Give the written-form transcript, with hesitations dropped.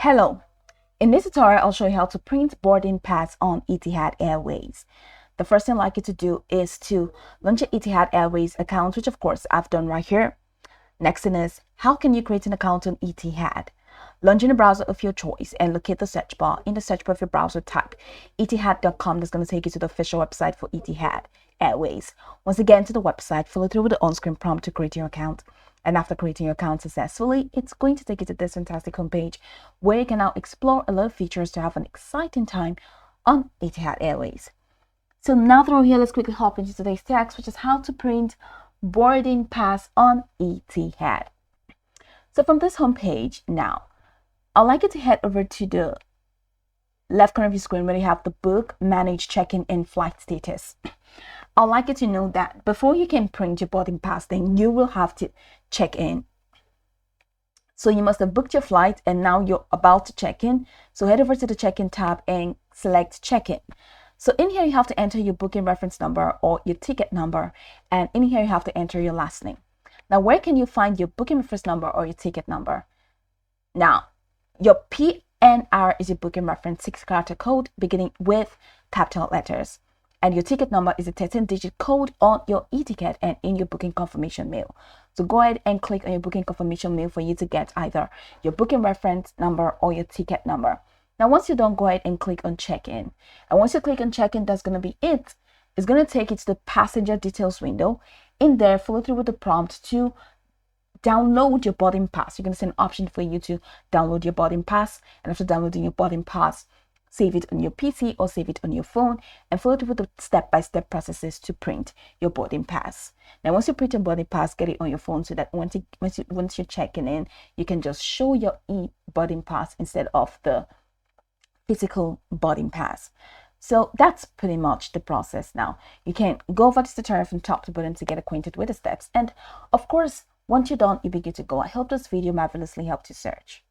Hello, in this tutorial I'll show you how to print boarding pass on Etihad Airways. The first thing I'd like you to do is to launch your Etihad Airways account, which of course I've done right here. Next thing is, how can you create an account on Etihad? Launch in a browser of your choice and locate the search bar. In the search bar of your browser, type etihad.com. That's going to take you to the official website for Etihad Airways. Once again, to the website, follow through with the on-screen prompt to create your account. And after creating your account successfully, it's going to take you to this fantastic homepage where you can now explore a lot of features to have an exciting time on Etihad Airways. So now that we're here, let's quickly hop into today's text, which is how to print boarding pass on Etihad. So from this homepage now, I'd like you to head over to the left corner of your screen where you have the book, manage check-in and flight status. I'd like you to know that before you can print your boarding pass, then you will have to check in. So you must have booked your flight and now you're about to check in. So head over to the check-in tab and select check-in. So in here, you have to enter your booking reference number or your ticket number. And in here, you have to enter your last name. Now, where can you find your booking reference number or your ticket number? Now, your PNR is your booking reference 6-character code beginning with capital letters. And your ticket number is a 13-digit code on your e-ticket and in your booking confirmation mail. So go ahead and click on your booking confirmation mail for you to get either your booking reference number or your ticket number. Now, once you're done, go ahead and click on check-in. And once you click on check-in, that's going to be it. It's going to take you to the passenger details window. In there, follow through with the prompt to download your boarding pass. You're going to see an option for you to download your boarding pass. And after downloading your boarding pass, save it on your PC or save it on your phone and follow through with the step-by-step processes to print your boarding pass. Now, once you print your boarding pass, get it on your phone so that once you're checking in, you can just show your e-boarding pass instead of the physical boarding pass. So that's pretty much the process. Now, you can go over this tutorial from top to bottom to get acquainted with the steps. And of course, once you're done, you'll be good to go. I hope this video marvelously helped you search.